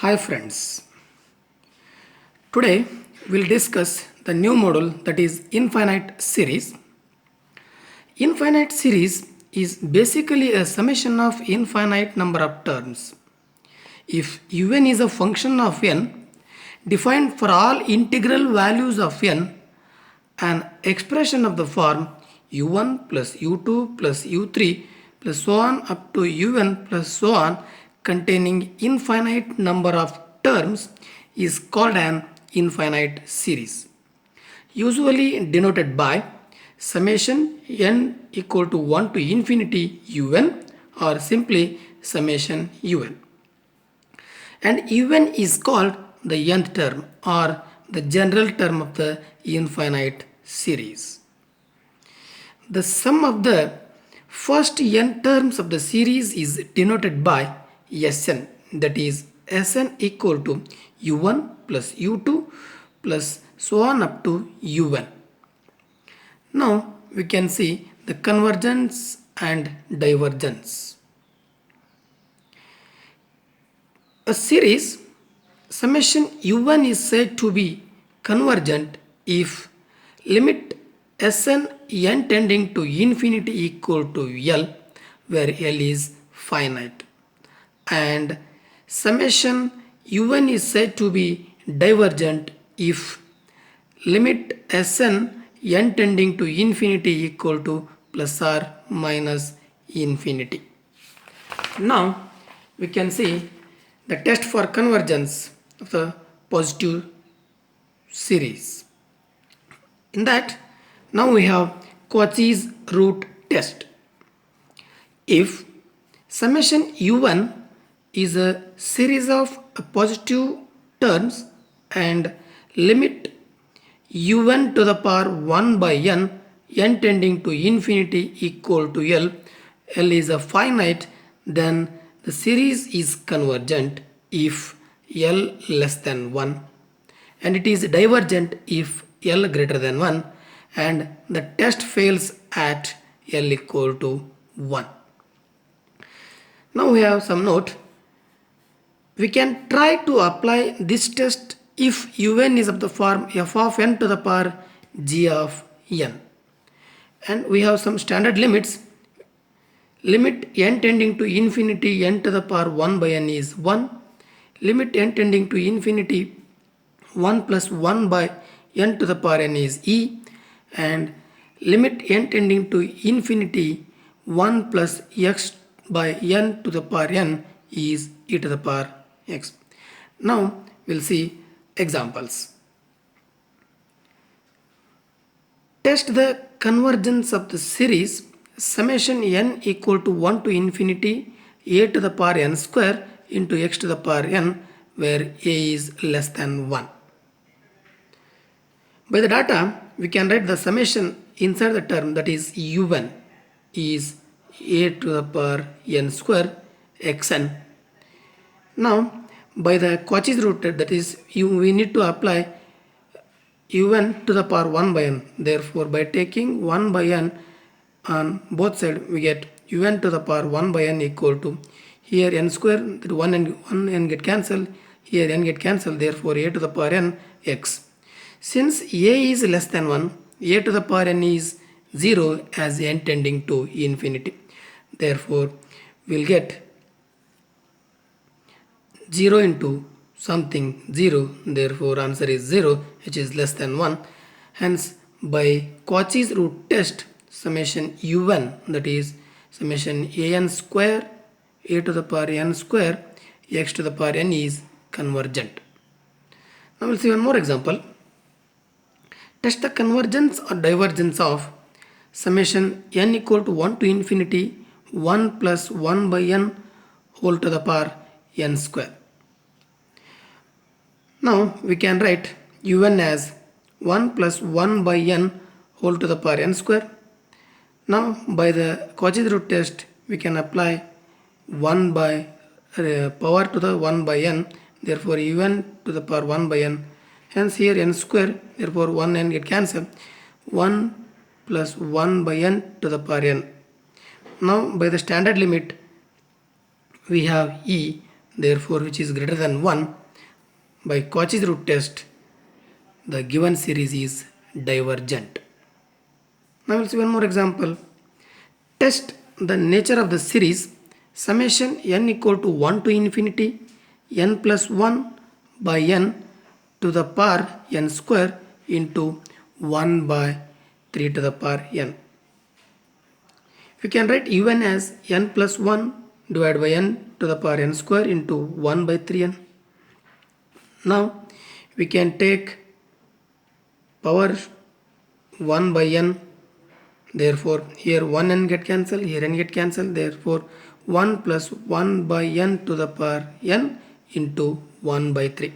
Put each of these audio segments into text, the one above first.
Hi friends, today we'll discuss the new model that is infinite series. Infinite series is basically a summation of infinite number of terms. If un is a function of n defined for all integral values of n, an expression of the form u1 plus u2 plus u3 plus so on up to un plus so on containing infinite number of terms is called an infinite series, usually denoted by summation n equal to 1 to infinity un or simply summation un. And un is called the nth term or the general term of the infinite series. The sum of the first n terms of the series is denoted by Sn, that is Sn equal to u1 plus u2 plus so on up to un. Now we can see the convergence and divergence. A series summation u1 is said to be convergent if limit Sn n tending to infinity equal to L, where L is finite, and summation un is said to be divergent if limit Sn n tending to infinity equal to plus or minus infinity. Now we can see the test for convergence of the positive series. In that, now we have Cauchy's root test. If summation u1 is a series of positive terms and limit un to the power 1 by n, n tending to infinity equal to L, L is a finite, then the series is convergent if L less than 1, and it is divergent if L greater than 1, and the test fails at L equal to 1. Now we have some note. We can try to apply this test if un is of the form f of n to the power g of n. And we have some standard limits. Limit n tending to infinity n to the power 1 by n is 1. Limit n tending to infinity 1 plus 1 by n to the power n is e, and limit n tending to infinity 1 plus x by n to the power n is e to the power x. Now we'll see examples. Test the convergence of the series summation n equal to 1 to infinity a to the power n square into x to the power n, where a is less than 1. By the data, we can write the summation inside the term, that is u1 is a to the power n square xn. Now by the Cauchy's root, that is we need to apply un to the power 1 by n. Therefore by taking 1 by n on both sides, we get un to the power 1 by n equal to, here n square, that 1 n get cancelled, here n get cancelled, therefore a to the power n x. Since a is less than 1, a to the power n is 0 as n tending to infinity. Therefore we'll get 0 into something 0, therefore answer is 0, which is less than 1. Hence by Cauchy's root test, summation u1, that is summation an square a to the power n square x to the power n is convergent. Now we'll see one more example. Test the convergence or divergence of summation n equal to 1 to infinity 1 plus 1 by n whole to the power n square. Now we can write un as 1 plus 1 by n whole to the power n square. Now by the Cauchy's root test, we can apply 1 by power to the 1 by n, therefore un to the power 1 by n. Hence here n square, therefore 1 n get cancelled. 1 plus 1 by n to the power n. Now by the standard limit, we have e therefore which is greater than 1, by Cauchy's root test, the given series is divergent. Now we'll see one more example. Test the nature of the series summation n equal to 1 to infinity n plus 1 by n to the power n square into 1 by 3 to the power n. We can write un as n plus 1 divided by n to the power n square into 1 by 3n. Now we can take power 1 by n, therefore here 1n get cancelled, here n get cancelled, therefore 1 plus 1 by n to the power n into 1 by 3.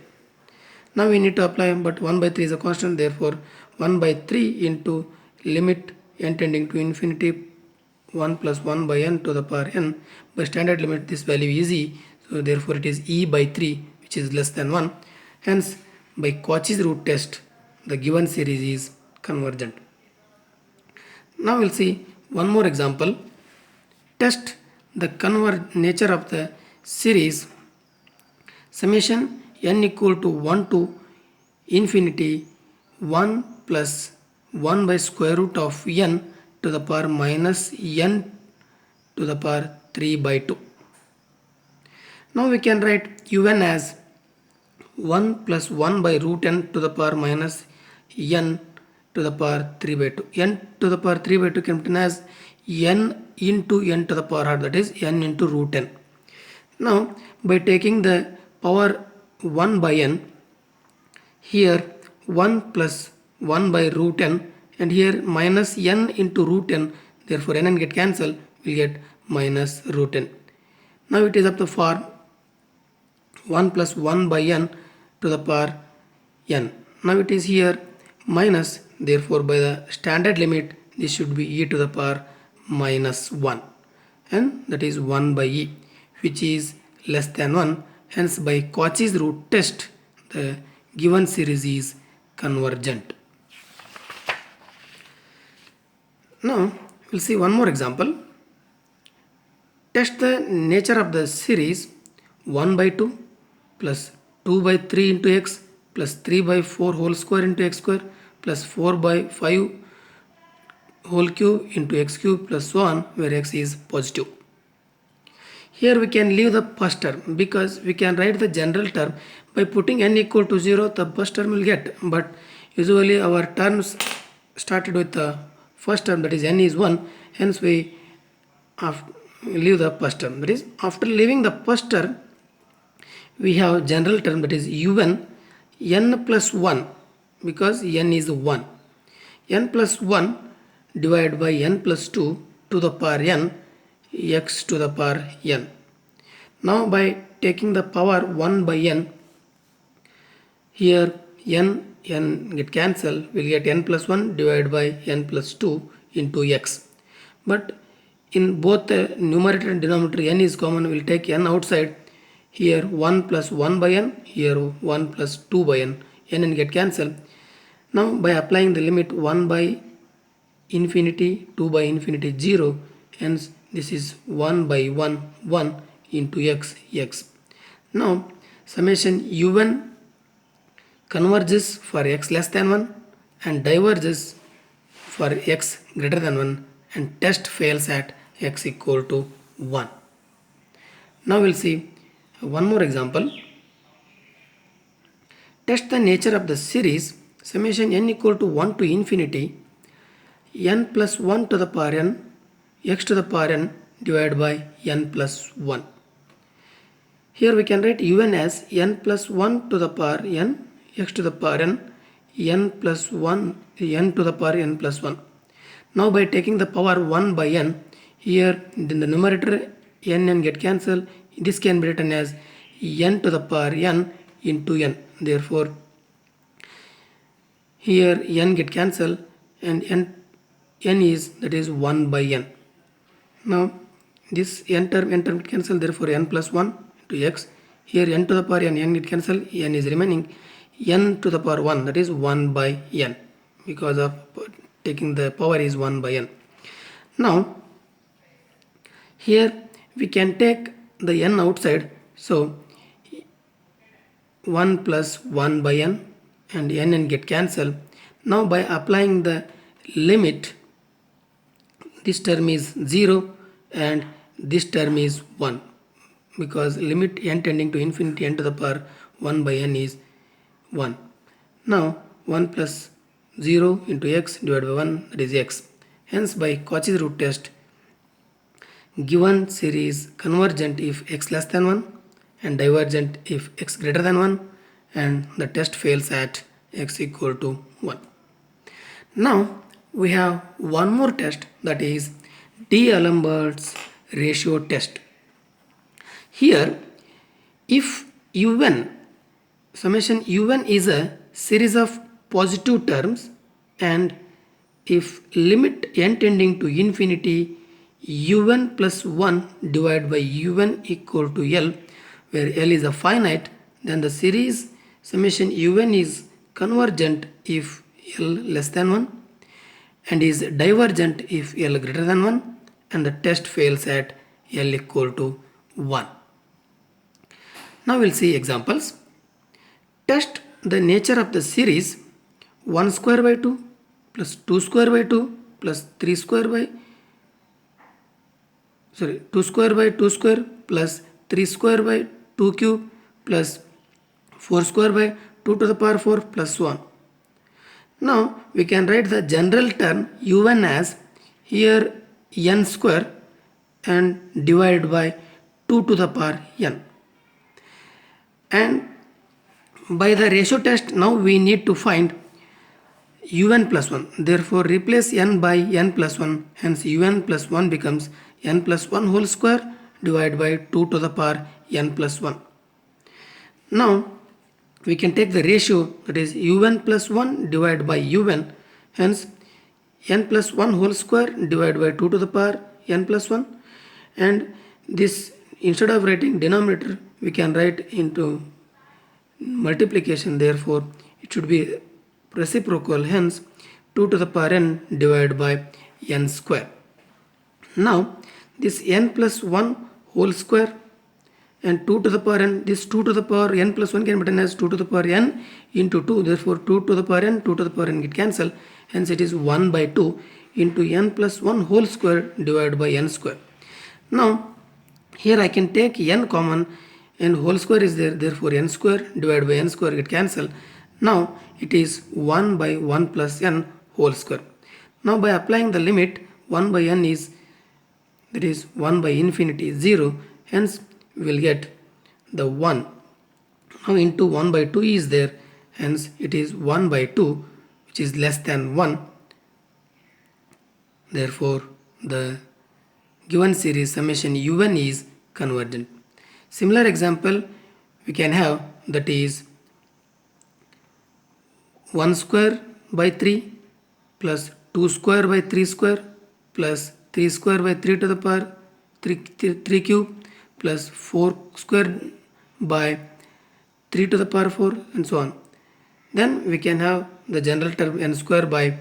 Now we need to apply, but 1 by 3 is a constant, therefore 1 by 3 into limit n tending to infinity 1 plus 1 by n to the power n. By standard limit this value is e, so therefore it is e by 3 which is less than 1. Hence by Cauchy's root test the given series is convergent. Now we'll see one more example. Test the nature of the series summation n equal to 1 to infinity 1 plus 1 by square root of n to the power minus n to the power 3 by 2. Now we can write un as 1 plus 1 by root n to the power minus n to the power 3 by 2. N to the power 3 by 2 can be written as n into n to the power half, that is n into root n. Now by taking the power 1 by n, here 1 plus 1 by root n and here minus n into root n, therefore n get cancelled, we get minus root n. Now it is up to form 1 plus 1 by n to the power n. Now it is here minus, therefore by the standard limit this should be e to the power minus 1, and that is 1 by e which is less than 1. Hence by Cauchy's root test the given series is convergent. Now we'll see one more example. Test the nature of the series 1 by 2 plus 2 by 3 into x plus 3 by 4 whole square into x square plus 4 by 5 whole cube into x cube plus so on, where x is positive. Here we can leave the first term because we can write the general term by putting n equal to 0, the first term will get, but usually our terms started with the first term, that is n is 1, hence we leave the first term. That is, after leaving the first term we have general term, that is un n plus 1, because n is 1, n plus 1 divided by n plus 2 to the power n x to the power n. Now by taking the power 1 by n, here n get cancelled, we'll get n plus 1 divided by n plus 2 into x. But in both the numerator and denominator n is common, we'll take n outside. Here 1 plus 1 by n, here 1 plus 2 by n, n get cancelled. Now by applying the limit 1 by infinity, 2 by infinity 0, hence this is 1 by 1 1 into x. Now summation un converges for x less than 1 and diverges for x greater than 1, and test fails at x equal to 1. Now we'll see one more example. Test the nature of the series summation n equal to 1 to infinity n plus 1 to the power n x to the power n divided by n plus 1. Here we can write un as n plus 1 to the power n x to the power n plus 1 n to the power n plus 1. Now by taking the power 1 by n, here in the numerator n get cancelled, this can be written as n to the power n into n. Therefore here n get cancelled and n is, that is 1 by n. Now this n term get cancelled, therefore n plus 1 to x. Here n to the power n get cancelled, n is remaining, n to the power 1, that is 1 by n, because of taking the power is 1 by n. Now here we can take the n outside, so 1 plus 1 by n and n get cancelled. Now by applying the limit, this term is 0 and this term is 1, because limit n tending to infinity n to the power 1 by n is 1. Now 1 plus 0 into x divided by 1, that is x. Hence by Cauchy's root test, given series convergent if x less than 1 and divergent if x greater than 1, and the test fails at x equal to 1. Now we have one more test, that is D'Alembert's ratio test. Here if un, summation un is a series of positive terms, and if limit n tending to infinity un plus 1 divided by un equal to L, where L is a finite, then the series summation un is convergent if L less than 1 and is divergent if L greater than 1, and the test fails at L equal to 1. Now we'll see examples. Test the nature of the series 1 square by 2 plus 2 square by 2 plus 3 square by 2 square by 2 square plus 3 square by 2 cube plus 4 square by 2 to the power 4 plus 1. Now we can write the general term un as here n square and divided by 2 to the power n. And by the ratio test, now we need to find un plus 1. Therefore replace n by n plus 1. Hence un plus 1 becomes n plus 1 whole square divided by 2 to the power n plus 1. Now we can take the ratio, that is un plus 1 divided by un. Hence n plus 1 whole square divided by 2 to the power n plus 1. And this, instead of writing denominator, we can write into multiplication. Therefore it should be reciprocal. Hence 2 to the power n divided by n square. Now this n plus 1 whole square and 2 to the power n, this 2 to the power n plus 1 can be written as 2 to the power n into 2. Therefore 2 to the power n, 2 to the power n get cancelled. Hence it is 1 by 2 into n plus 1 whole square divided by n square. Now here I can take n common and whole square is there, therefore n square divided by n square get cancelled. Now it is 1 by 1 plus n whole square. Now by applying the limit, 1 by n is, that is 1 by infinity 0, hence we will get the 1. Now into 1 by 2 is there, hence it is 1 by 2 which is less than 1. Therefore the given series summation un is convergent. Similar example we can have, that is 1 square by 3 plus 2 square by 3 square plus 3 square by 3 to the power 3 cube plus 4 square by 3 to the power 4 and so on. Then we can have the general term n square by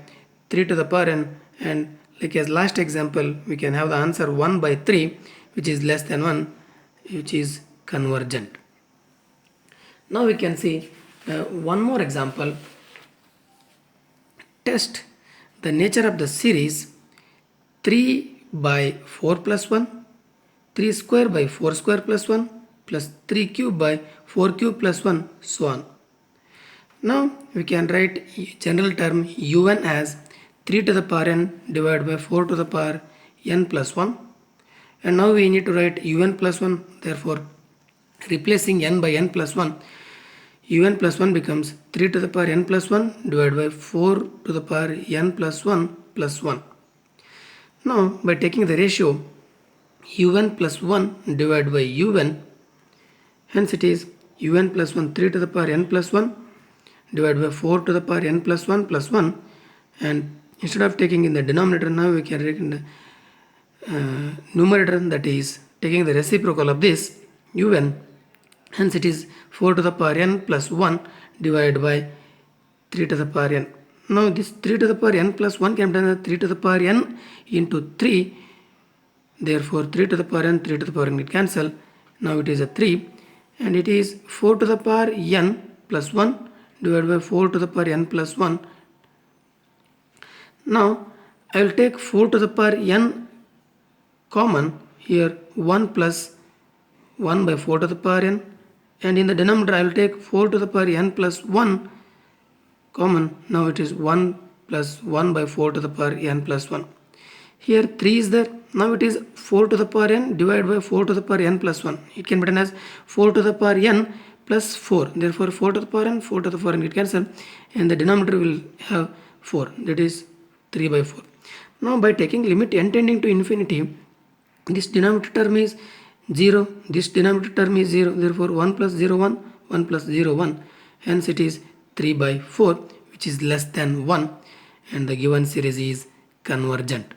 3 to the power n, and like as last example we can have the answer 1 by 3 which is less than 1, which is convergent. Now we can see one more example. Test the nature of the series 3 by 4 plus 1, 3 square by 4 square plus 1 plus 3 cube by 4 cube plus 1, so on. Now we can write general term un as 3 to the power n divided by 4 to the power n plus 1. And now we need to write un plus 1. Therefore replacing n by n plus 1, un plus 1 becomes 3 to the power n plus 1 divided by 4 to the power n plus 1 plus 1. Now by taking the ratio un plus 1 divided by un, hence it is un plus 1 3 to the power n plus 1 divided by 4 to the power n plus 1 plus 1, and instead of taking in the denominator, now we can write in the numerator, that is taking the reciprocal of this un. Hence it is 4 to the power n plus 1 divided by 3 to the power n. Now this 3 to the power n plus 1 can be done as 3 to the power n into 3. Therefore 3 to the power n, 3 to the power n get cancelled. Now it is a 3. and it is 4 to the power n plus 1 divided by 4 to the power n plus 1. Now I will take 4 to the power n common here, 1 plus 1 by 4 to the power n, and in the denominator I will take 4 to the power n plus 1 common. Now it is 1 plus 1 by 4 to the power n plus 1. Here 3 is there. Now it is 4 to the power n divided by 4 to the power n plus 1. It can be written as 4 to the power n plus 4. Therefore 4 to the power n, 4 to the power n get cancelled, and the denominator will have 4. That is 3 by 4. Now by taking limit n tending to infinity, this denominator term is 0. This denominator term is 0. Therefore 1 plus 0 1, 1 plus 0 1. Hence it is 3 by 4, which is less than 1, and the given series is convergent.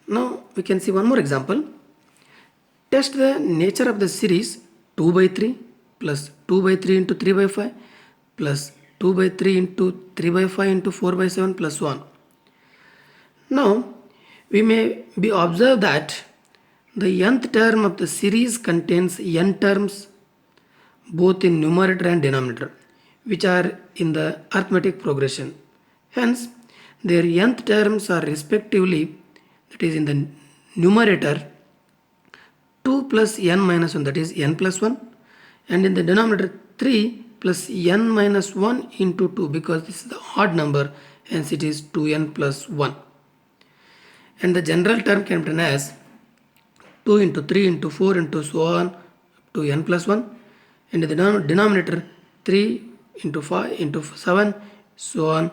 Now we can see one more example. Test the nature of the series 2 by 3 plus 2 by 3 into 3 by 5 plus 2 by 3 into 3 by 5 into 4 by 7 plus 1. Now we may be observed that the nth term of the series contains n terms both in numerator and denominator, which are in the arithmetic progression. Hence their nth terms are respectively, that is in the numerator 2 plus n minus 1, that is n plus 1, and in the denominator 3 plus n minus 1 into 2, because this is the odd number, hence it is 2n plus 1. And the general term can be written as 2 into 3 into 4 into so on to n plus 1, and the denominator 3 into 5 into 7 so on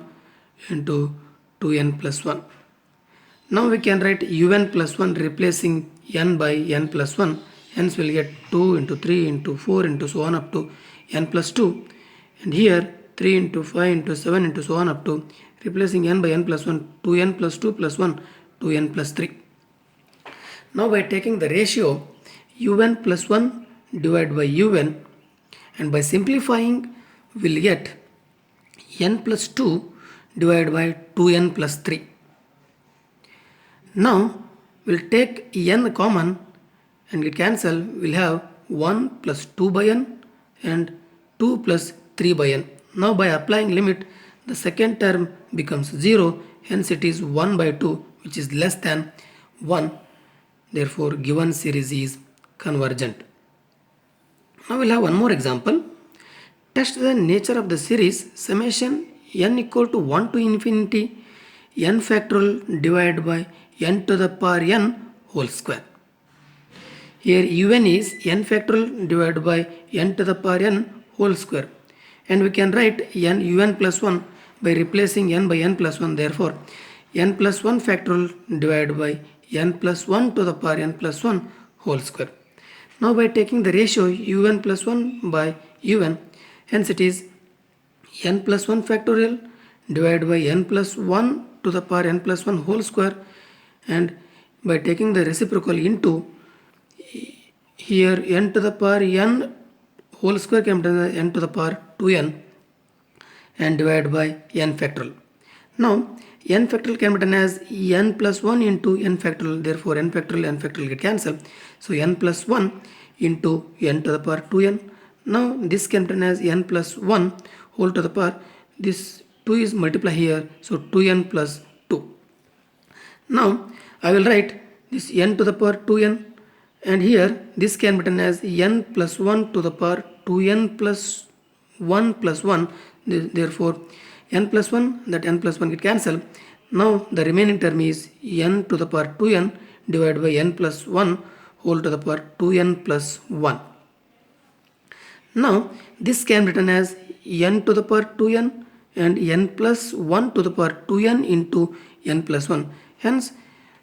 into 2n plus 1. Now we can write un plus 1 replacing n by n plus 1, hence we'll get 2 into 3 into 4 into so on up to n plus 2, and here 3 into 5 into 7 into so on up to replacing n by n plus 1, 2n plus 2 plus 1, 2n plus 3. Now by taking the ratio un plus 1 divided by un, and by simplifying we'll get n plus 2 divided by 2n plus 3. Now we'll take n common and get cancel. We'll have 1 plus 2 by n and 2 plus 3 by n. Now by applying limit, the second term becomes 0, hence it is 1 by 2, which is less than 1. Therefore given series is convergent. Now we'll have one more example. Test the nature of the series summation n equal to 1 to infinity n factorial divided by n to the power n whole square. Here un is n factorial divided by n to the power n whole square, and we can write un plus 1 by replacing n by n plus 1. Therefore n plus 1 factorial divided by n plus 1 to the power n plus 1 whole square. Now by taking the ratio un plus 1 by un, hence it is n plus 1 factorial divided by n plus 1 to the power n plus 1 whole square, and by taking the reciprocal into, here n to the power n whole square can be n to the power 2n and divided by n factorial. Now n factorial can be written as n plus 1 into n factorial, therefore n factorial get cancelled. So n plus 1 into n to the power 2n. Now this can be written as n plus 1 whole to the power, this 2 is multiply here, so 2n plus 2. Now I will write this n to the power 2n, and here this can be written as n plus 1 to the power 2n plus 1 plus 1. Therefore n plus 1, that n plus 1 get cancelled. Now the remaining term is n to the power 2n divided by n plus 1 whole to the power 2n plus 1. Now this can be written as n to the power 2n and n plus 1 to the power 2n into n plus 1. Hence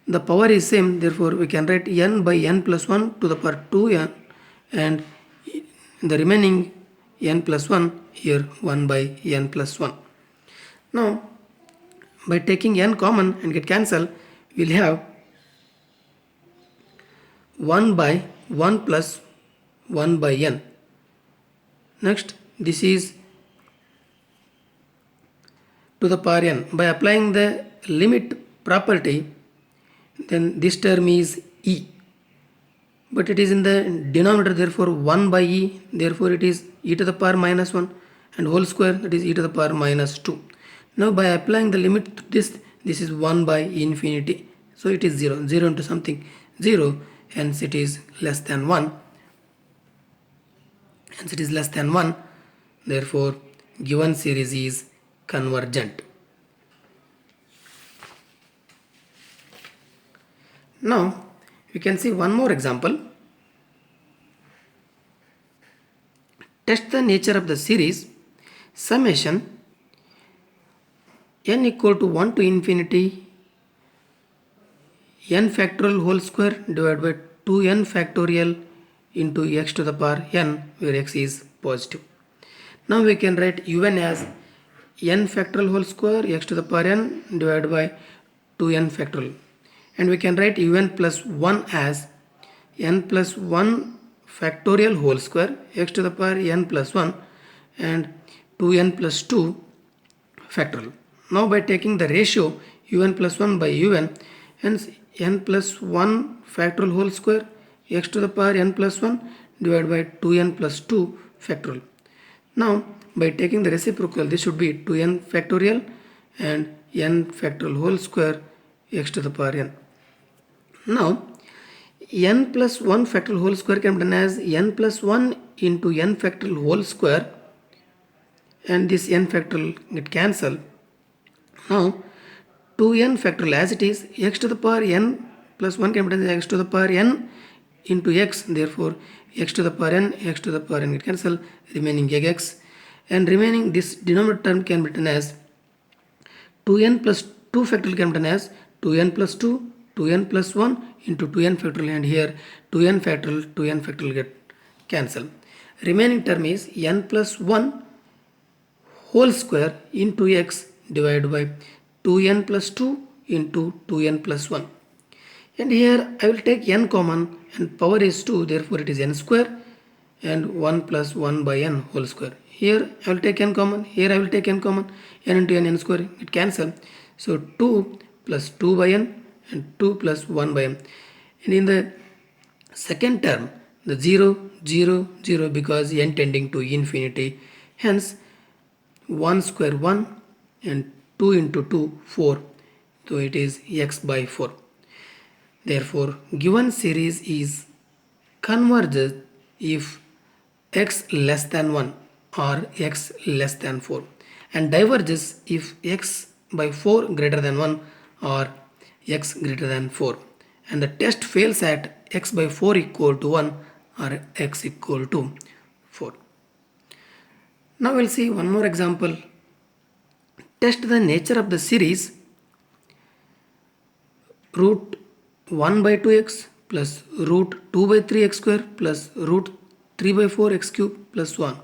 the power is same, therefore we can write n by n plus 1 to the power 2n, and the remaining n plus 1 here 1 by n plus 1. Now by taking n common and get cancelled, we'll have 1 by 1 plus 1 by n. Next this is to the power n. By applying the limit property, then this term is e, but it is in the denominator, therefore 1 by e, therefore it is e to the power minus 1, and whole square, that is e to the power minus 2. Now by applying the limit to this is 1 by infinity, so it is 0, 0 into something 0, hence it is less than 1, hence it is less than 1, therefore given series is convergent. Now we can see one more example. Test the nature of the series summation n equal to 1 to infinity n factorial whole square divided by 2n factorial into x to the power n, where x is positive. Now we can write un as n factorial whole square x to the power n divided by 2n factorial, and we can write un plus 1 as n plus 1 factorial whole square x to the power n plus 1 and 2n plus 2 factorial. Now by taking the ratio un plus 1 by un, hence n plus 1 factorial whole square x to the power n plus 1 divided by 2n plus 2 factorial. Now by taking the reciprocal, this should be 2n factorial and n factorial whole square x to the power n. Now n plus 1 factorial whole square can be done as n plus 1 into n factorial whole square, and this n factorial get cancelled. Now 2n factorial as it is, x to the power n plus 1 can be done as x to the power n into x, therefore x to the power n, x to the power n get cancelled, remaining x, and remaining this denominator term can be written as 2n plus 2 factorial can be done as 2n plus 2, 2n plus 1 into 2n factorial, and here 2n factorial get cancelled. Remaining term is n plus 1 whole square into x divided by 2n plus 2 into 2n plus 1. And here I will take n common, and power is 2, therefore it is n square, and 1 plus 1 by n whole square. Here I will take n common, here I will take n common, n into n square, it cancel. So 2 plus 2 by n and 2 plus 1 by n. And in the second term, the 0, 0, 0 because n tending to infinity, hence 1 square 1 and 2 into 2 4, so it is x by 4. Therefore given series is converges if x less than 1 or x less than 4, and diverges if x by 4 greater than 1 or x greater than 4, and the test fails at x by 4 equal to 1 or x equal to 4. Now we'll see one more example. Test the nature of the series root 1 by 2x plus root 2 by 3x square plus root 3 by 4x cube plus 1.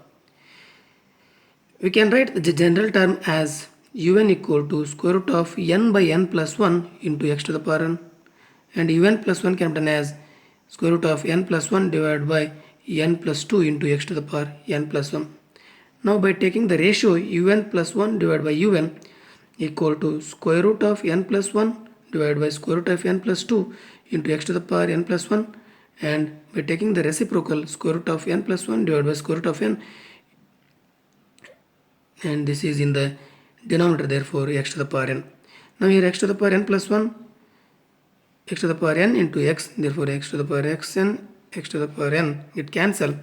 We can write the general term as un equal to square root of n by n plus 1 into x to the power n, and un plus 1 can be done as square root of n plus 1 divided by n plus 2 into x to the power n plus 1. Now by taking the ratio un plus 1 divided by un equal to square root of n plus 1 divided by square root of n plus 2 into x to the power n plus 1, and by taking the reciprocal square root of n plus 1 divided by square root of n, and this is in the denominator, therefore x to the power n. Now here x to the power n plus 1, x to the power n into x, therefore x to the power xn, x to the power n get cancelled,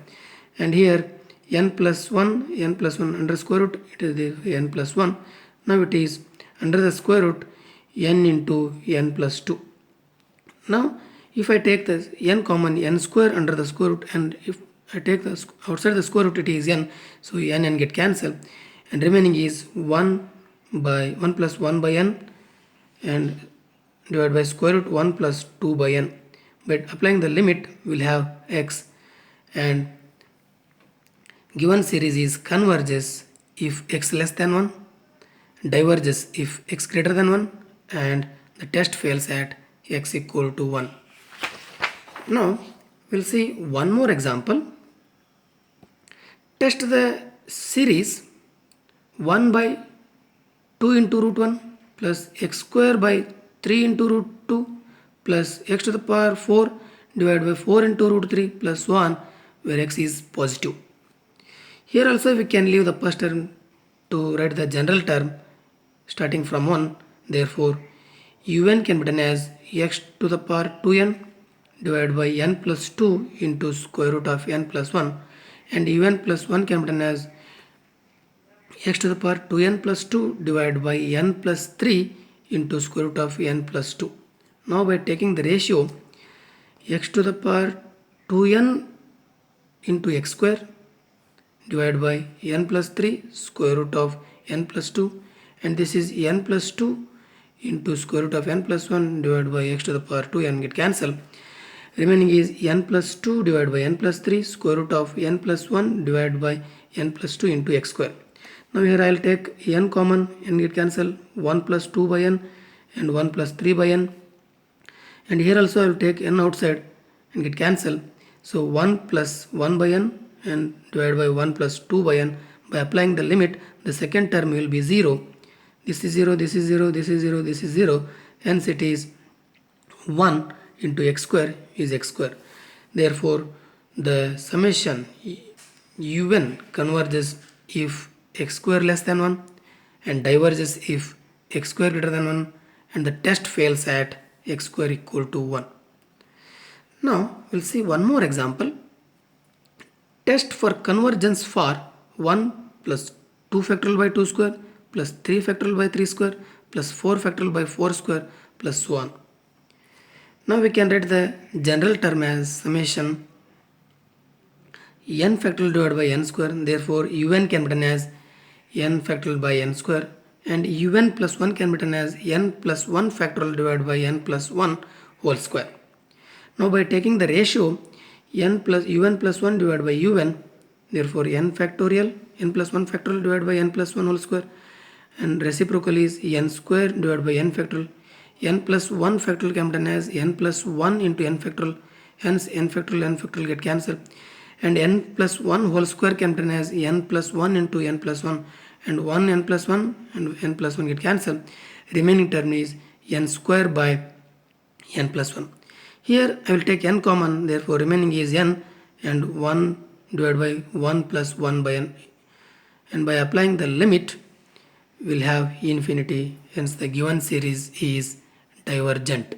and here n plus 1 under square root, it is the n plus 1. Now it is under the square root n into n plus 2. Now if I take the n common, n square under the square root, and if I take the outside the square root, it is n, so n get cancelled, and remaining is 1 plus 1 by n and divided by square root 1 plus 2 by n. But applying the limit, we'll have x, and given series is converges if x less than 1, diverges if x greater than 1, and the test fails at x equal to 1. Now we'll see one more example. Test the series 1 by 2 into root 1 plus x square by 3 into root 2 plus x to the power 4 divided by 4 into root 3 plus 1 where x is positive. Here also we can leave the first term to write the general term starting from 1. Therefore, un can be written as x to the power 2n divided by n plus 2 into square root of n plus 1, and un plus 1 can be written as x to the power 2n plus 2 divided by n plus 3 into square root of n plus 2. Now by taking the ratio x to the power 2n into x square divided by n plus 3 square root of n plus 2, and this is n plus 2 into square root of n plus 1 divided by x to the power 2n get cancelled. Remaining is n plus 2 divided by n plus 3 square root of n plus 1 divided by n plus 2 into x square. Now here I will take n common, n get cancelled, 1 plus 2 by n and 1 plus 3 by n, and here also I will take n outside and get cancelled. So 1 plus 1 by n and divided by 1 plus 2 by n. By applying the limit, the second term will be 0. This is 0, this is 0, this is 0, this is 0. Hence it is 1 into x square is x square. Therefore, the summation un converges if x square less than 1 and diverges if x square greater than 1, and the test fails at x square equal to 1. Now we'll see one more example. Test for convergence for 1 plus 2 factorial by 2 square plus 3 factorial by 3 square plus 4 factorial by 4 square plus so on. Now we can write the general term as summation n factorial divided by n square. Therefore un can be written as n factorial by n square, and un plus 1 can be written as n plus 1 factorial divided by n plus 1 whole square. Now by taking the ratio un plus 1 divided by un, therefore n factorial n plus 1 factorial divided by n plus 1 whole square, and reciprocal is n square divided by n factorial. N plus 1 factorial can be written as n plus 1 into n factorial, hence n factorial get cancelled, and n plus 1 whole square can be written as n plus 1 into n plus 1, and 1 n plus 1 and n plus 1 get cancelled. Remaining term is n square by n plus 1. Here I will take n common, therefore remaining is n and 1 divided by 1 plus 1 by n, and by applying the limit we will have infinity, hence the given series is divergent.